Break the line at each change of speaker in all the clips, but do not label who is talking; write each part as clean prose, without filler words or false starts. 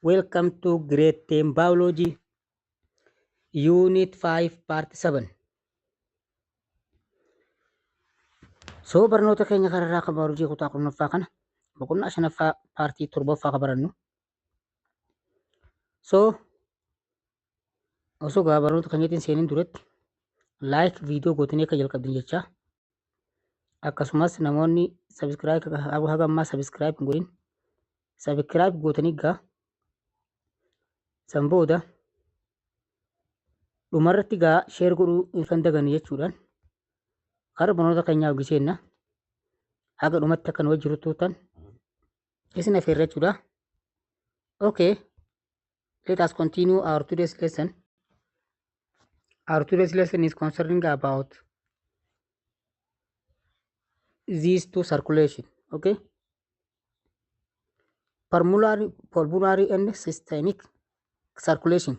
Welcome to Grade 10 Biology, Unit 5, Part 7. So, barnoota keenya kanarraa kan bioloojii kutaa kurnaffaa kana boqonnaa shanaffaa paartii torbaffaa kan barannu. So, osoo gaa barnoota keenyaatiin seeniin duratti like viidiyoo gootanii akka jalqabdan jechaa akkasumas namoonni subscribe haga ammaa subscribe hin godhin subscribe gootanii gaa san booda dhumarratti gaa share godhuu hin dagatinaa jechuudhaan karaa barnoota keenyaa ogiseenna haga dhumatti akka nu wajjin turtan isin affeerra jechuudha. Okay, let us continue our today's lesson. Our today's lesson is concerning about these two circulation. Okay, pulmonary and systemic circulation.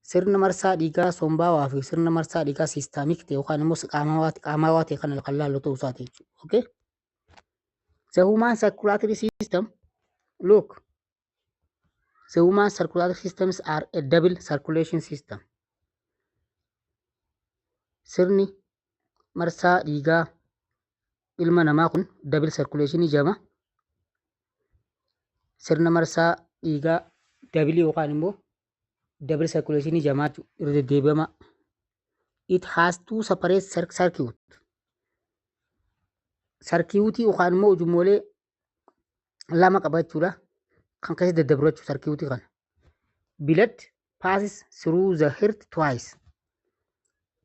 Sirna marsaa dhiigaa sombaawaa fi sirna marsaa dhiigaa systemic ta'e yookaan immoo qaamawaa ta'e kan laallu ta'uu isaati jechuudha. Okay, the human circulatory system. Look, the human circulatory systems are a double circulation system. Sirni marsaa dhiigaa ilma namaa kun double circulation jedhama. Sirna marsaa dhiigaa double yookaan immoo double circulation jedhama irra deddeebi'ama. It has two separate circuit. Circuit yookaan immoo ujummolee lama qaba jechuudha. Kan keessa daddabru jechuudha circuit kana. Blood passes through the heart twice.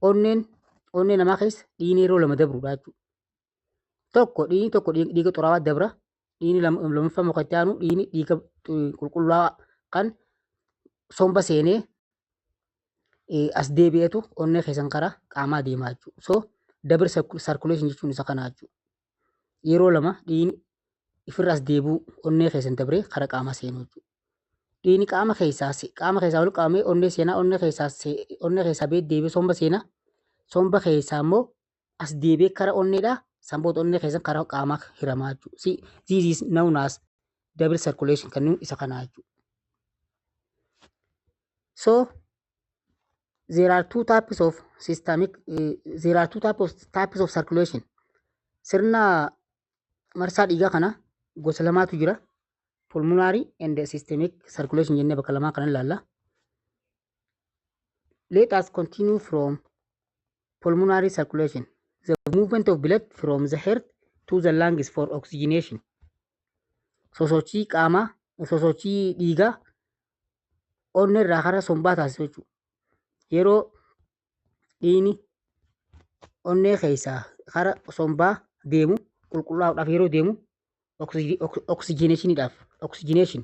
Onneen namaa keessa dhiigni yeroo lama dabrudha jechuudha. Tokko dhiiga xuraawaa dabra. Dhiigni lammaffaa mukatti aanu dhiigni dhiiga qulqullaa'aa kan somba seenee as deebi'etu onnee keessan karaa qaamaa deemaa jechuudha. So double circulation jechuun isa kana jechuudha. Yeroo lama dhiigni ifirra as deebi'u onnee keessan dabree karaa qaamaa seenuu jechuudha. Dhiigni qaama keessaa ol qabamee onnee seenaa onnee keessaa bee deebi'ee somba seenaa. Somba keessaa immoo as deebi'ee karaa onneedhaa sanboota onnee keessan karaa qaamaa hiramaa jechuudha. This is known as double circulation kan isa kanaa jechuudha. So there are two types of circulation. Sirna marsaa dhiigaa kana gosa lamaatu jira. Pulmonary and systemic circulation jennee bakka lamaa kana ilaalla. Let us continue from pulmonary circulation. The movement of blood from the heart to the lungs for oxygenation. Sosochii qaamaa, sosochii dhiigaa onnee irraa karaa sombaa taasisu jechuudha. Yeroo dhiigni onnee keessaa karaa sombaa deemu qulqullaa'uudhaaf yeroo deemu oxygenation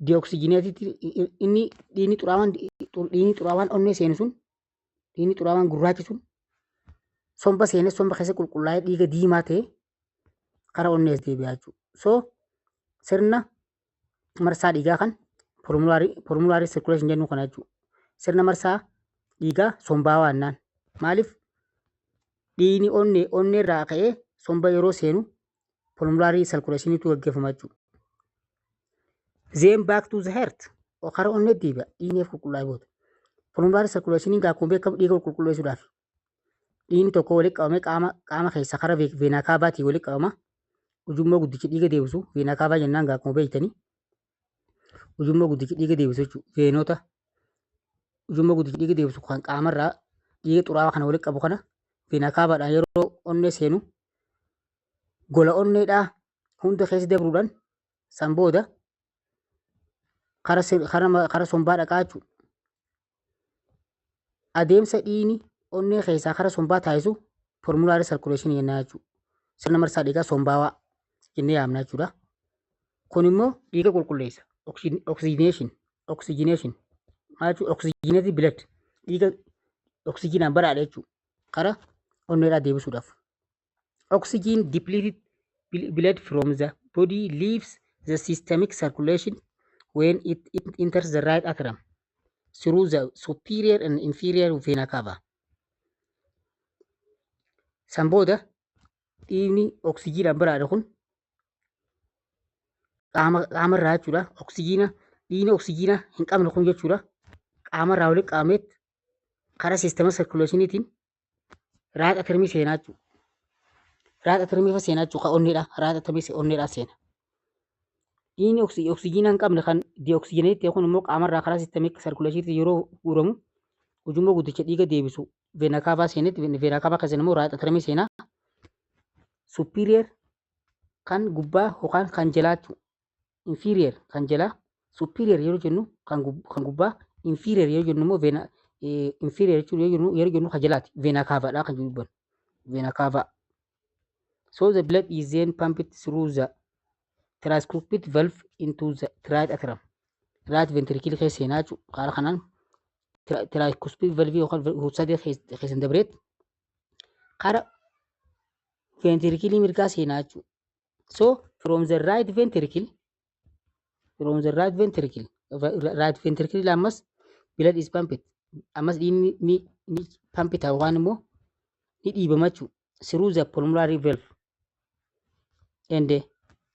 deoxygenetii inni dhiigni xuraawaan onnee seenu sun dhiigni xuraawaan gurraachi sun somba seenee somba keessa qulqullaa'ee dhiiga diimaa ta'e karaa onnees deebi'aa jechuudha. So sirna marsaa dhiigaa kan pulmonary circulation jennu kana jechuudha. Sirna marsaa dhiigaa sombaa waannaan maaliif dhiigni onnee irraa ka'ee somba yeroo seenu pulmonary circulationitu gaggeeffama jechuudha. Then back to the heart karaa onnee deebi'a dhiigni qulqullaa'ee booda. Pulmonary circulationiin akkuma beekamu dhiiga qulqulleessuudhaaf dhiigni tokko walitti qabamee qaama keessaa karaa veenaa kaavaatii walitti qabama. Ujummoo guddichi dhiiga deebisu veenaa kaavaa jennaan akkuma beektanii. Ujummoo guddichi dhiiga deebisu jechuudha. Veenota ujummoo guddichi dhiiga deebisu kan qaamarraa dhiiga xuraawaa kana walitti qabu kana veenaa kaavaadhaan yeroo onnee seenu gola onneedhaa hunda keessa dabruudhaan san booda karaa sombaa dhaqaa jechuudha. Adeemsa dhiigni onnee keessaa karaa sombaa taasisu pulmonary circulation jennaan jechuudha. Sirna marsaa dhiigaa sombaawaa jennee yaamna jechuudha. Kun immoo dhiiga qulqulleessa. Oxygenation maal jechuudha? Oxygenated blood dhiiga oxygenaan badhaadha jechuudha. Karaa onneedhaa deebisuudhaaf. Oxygen depleted blood from the body leaves the systemic circulation when it enters the right atrium through the superior and inferior vena cava. San booda dhiigni oksijiidhaan badhaadhe kun qaamarraa jechuudha. Dhiigni oksijiina hin qabne kun jechuudha. Qaamarraa walitti qabameet karaa siistema sirkuleeshiniitiin raaxa tirmii seenaa jechuudha. Raaxa tirmii fa seenaa jechuudha. Onneedha. Raaxa tirmii onneedhaa seena. Dhiigni oksijiina hin qabne kan dioksijineetti kun immoo qaamarraa karaa siistemik sirkuleeshiniitiin yeroo guuramu ujummoo guddicha dhiiga deebisu veena kaavaa seenetti veena kaavaa keessatti immoo raaxa tirmii seenaa superior kan gubbaa yookaan kan jalaa jechuudha. Inferior kan jalaa superior yeroo jennu kan gubbaa inferior yeroo jennu immoo veena inferior jechuun yeroo jennu kan jalaati veena kaavaadha kan dubbannu veena kaavaa. So the blood is then pumped through the tricuspid valve into the right atrium. Right ventricle keessa seenaa jechuudha. Karaa kanaan tricuspid valve yookaan sadii keessa dabreet karaa ventricle mirgaa seenaa jechuudha. So from the right ventricle ammas blood is pumped. Ammas ni pumped waan immoo ni dhiibama jechuudha. Through the pulmonary valve and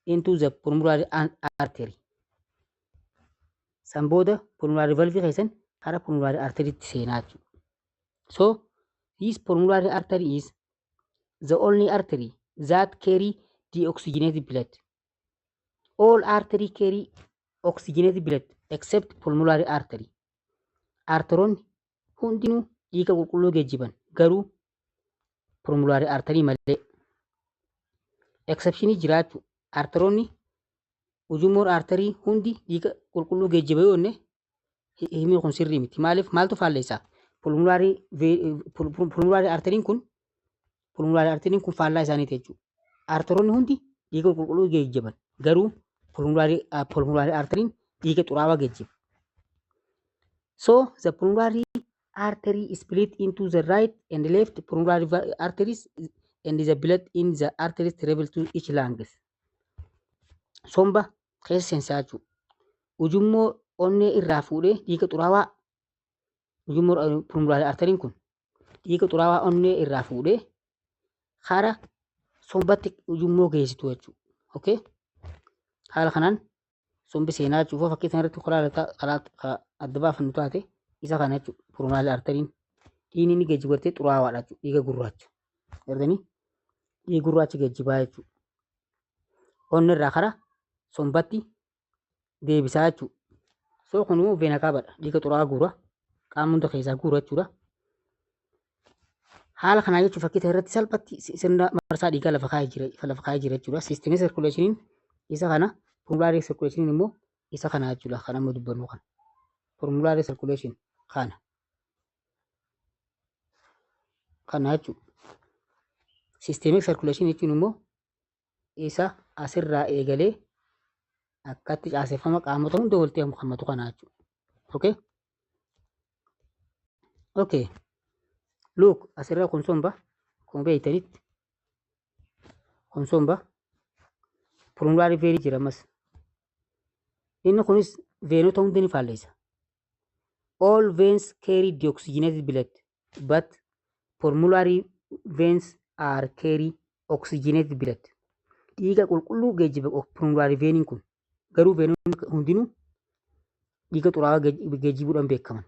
into the pulmonary artery. San booda pulmonary valve keessan karaa pulmonary artery seenaa jechuudha. So this pulmonary artery is the only artery that carry deoxygenated blood. All artery carry oxygenated blood except pulmonary artery. Arteroonni hundinuu dhiiga qulqulluu geejjiban garuu pulmonary artery malee. Exceptionii jiraatu arteroonni ujummoon arterii hundi dhiiga qulqulluu geejjiba yoo inni himii kun sirrii miti. Maaliif maaltu faalleessaa? Pulmonary arteriin kun faallaa isaaniiti jechuudha. Arteroonni hundi dhiiga qulqulluu geejjiban garuu pulmonary arteriin dhiiga xuraawaa geejjiba. So the pulmonary artery is split into the right and left pulmonary arteries and the blood in the arteries travel to each lungs. Somba keessa seensaa jechuudha. Ujummoo onnee irraa fuudhee dhiiga xuraawaa ujummoo pulmonary arteriin kun dhiiga xuraawaa onnee irraa fuudhee karaa sombatti ujummoo geessitu jechuudha. Okay? Haala kanaan sombi seenaa jechuudha. Fakkii kanarratti karaa adda baafannu taate isa kana jechuudha. Pulmonary arteriin dhiigni inni geejjibatee xuraawaadha jechuudha. Dhiiga gurraacha. Arganii? Dhiiga gurraacha geejjibaa jechuudha. Onnee irraa karaa sombatti deebisaa jechuudha. So kun immoo veena kaavaadha. Dhiiga xuraawaa guura. Qaama hunda keessaa guura jechuudha. Haala kanaa jechuun fakkii irratti salphatti sirna marsaa dhiigaa lafa kaa'ee jira jechuudha. Siistemii sirkuleeshiniin isa kana pulmonary sirkuleeshiniin immoo isa kana jechuudha. Kan amma dubbannu kana. Pulmonary sirkuleeshin kana. Kana jechuudha. Siistemii sirkuleeshinii jechuun immoo isa asirraa eegalee akkatti caaseffama qaamota hunda walitti hammatu kana jechuudha. Okay? Okay. Look, asirraa kun somba kun beeytanitti kun somba pulmonary vein jira ammas. Inni kunis veenota hunda ni faalleessa. All veins carry deoxygenated blood, but pulmonary veins are carry oxygenated blood. Dhiiga qulqulluu geejjiba pulmonary veiniin kun garuu veenonni hundinuu dhiiga xuraawaa geejjibuudhaan beekaman.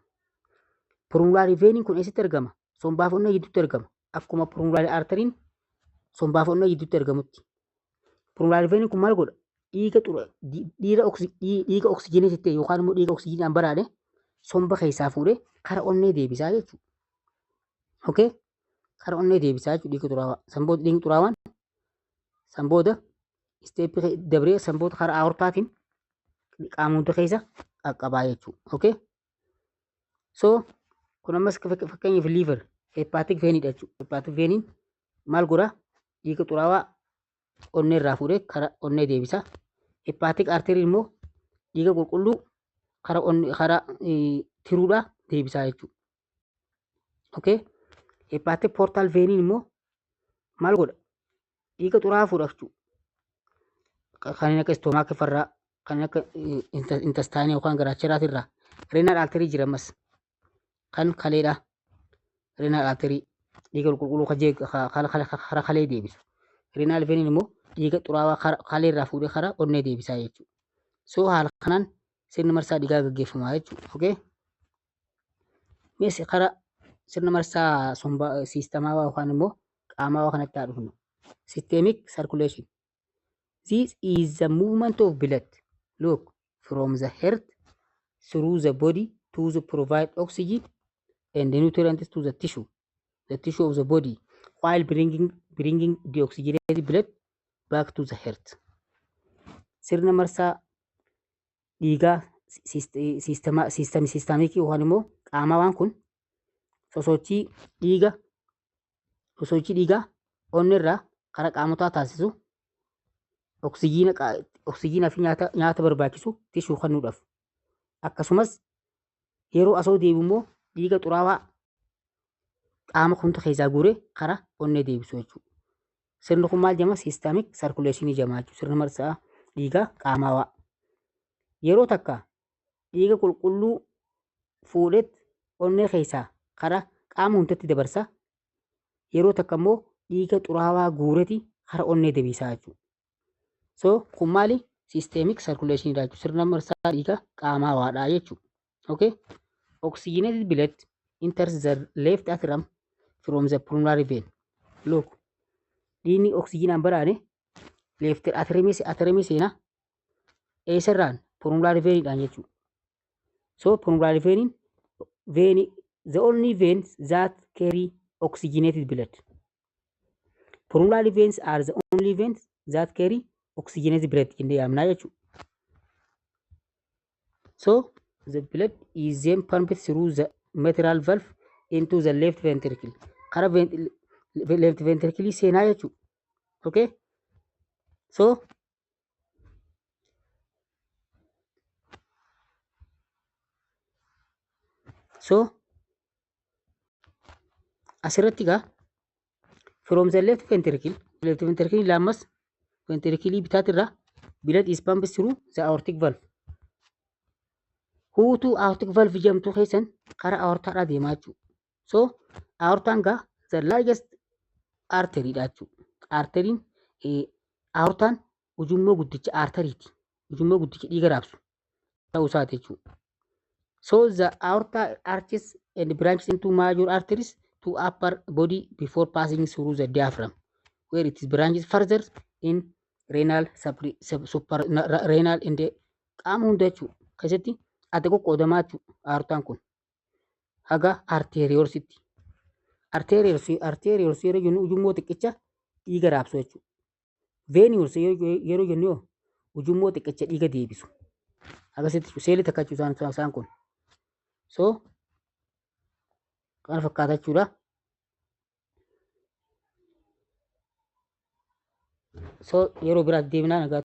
Pulmonary veiniin kun eessatti argama? Sombaaf onnee gidduutti argama. Akkuma pulmonary arteriin sombaaf onnee gidduutti argamutti. Pulmonary veiniin kun maal godha? Dhiiga oksijiinii ta'e yookaan immoo dhiiga oksijiinaan baraade somba keessaa fuudhee kara onnee deebisaa jechuudha. Okay? Kara onnee deebisaa jechuudha dhiiga xuraawaa. Sanbooda dhiigni xuraawaan sanbooda isteeppii dabree sanbooda karaa aortaatiin qaama hunda keessa qaqqabaa jechuudha. Okay? So kun ammas fakkeenyaaf liver hepatic veinidha jechuudha. Hepatic veiniin maal godhaa? Dhiiga xuraawaa onnee irraa fuudhee kara onnee deebisaa. Hepatic arteriin immoo dhiiga qulqulluu kara tiruudhaa deebisaa jechuudha. Okay? Hepatic portal veiniin immoo maal godha? Dhiiga xuraawaa fuudhachuu. Kanneen akka istoomaakii farraa, kanneen akka intestaayinii yookaan garaacheraati irraa renal arterii jira ammas. Kan kaleedha. Renal arterii dhiiga qulqulluu kara kalee deebisu. Renal veiniin immoo dhiiga xuraawaa kalee irraa fuudhee kara onnee deebisaa jechuudha. So haala kanaan sirni marsaa dhiigaa gaggeeffama jechuudha. Okay? Mees karaa sirna marsaa siistamaa yookaan immoo qaamaa kanatti haa dhufnu. Systemic circulation. This is the movement of blood, look, from the heart through the body to provide oxygen and nutrients to the tissue of the body, while bringing the oxygenated blood back to the heart. Sirna marsaa dhiigaa siistamiikii yookaan immoo qaamaa kun sosochii dhiigaa onnee irraa karaa qaamotaa taasisu oksijiinaa fi nyaata barbaachisu tishuu kennuudhaaf akkasumas yeroo asoo deebi'u immoo dhiiga xuraawaa qaama hunda keessaa guuree karaa onnee deebisu jechuudha. Sirni kun maal jedhama? Systemic circulation jedhama jechuudha. Sirna marsaa dhiigaa qaamaawaa. Yeroo takka dhiiga qulqulluu fuudheet onnee keessaa karaa qaama hundatti dabarsa. Yeroo takka immoo dhiiga xuraawaa guureeti karaa onnee deebisaa jechuudha. So kun maali? Systemic circulation jechuudha. Sirna marsaa dhiigaa qaamaawaadha jechuudha. Okay? Oxygenated blood enters the left atrium from the pulmonary vein. Look, dhiigni oksijiinaan baraane left atriumii seenaa eessarraan pulmonary veiniidhaan jechuudha. So pulmonary vein, the only veins that carry oxygenated blood. Pulmonary veins are the only veins that carry oxygenated blood jennee yaamnaa jechuudha. So the blood is then pumped through the mitral valve into the left ventricle. Karaa left ventricle seenaa jechuudha. Okay? So asirratti gaa from the left ventricle lammas ventricle bitaatirraa blood is pumped through the aortic valve. Huutuu aortic valve jedhamtu keessan karaa aortaadhaa deemaa jechuudha. So aortaan gaa the largest artery dha jechuudha. Arteriin aortaan ujummoo guddicha arteriiti. Ujummoo guddicha dhiiga raabsu ta'uu isaati jechuudha. So the aorta arches and branches into major arteries to upper body before passing through the diaphragm, where it is branches further in renal, suprarenal and qaama hunda jechuudha. Keessatti adda qoqqoodamaa jechuudha aortaan kun. Haga arterioositti. Arterioos yeroo jennu ujummoo xiqqicha dhiiga raabsu jechuudha. Venuus yeroo jennu ujummoo xiqqicha dhiiga deebisu. Akkasitti seelii takka jechuudha isaan kun. So kana fakkaata jechuudha. So yeroo biraatti deebinaa nagaa.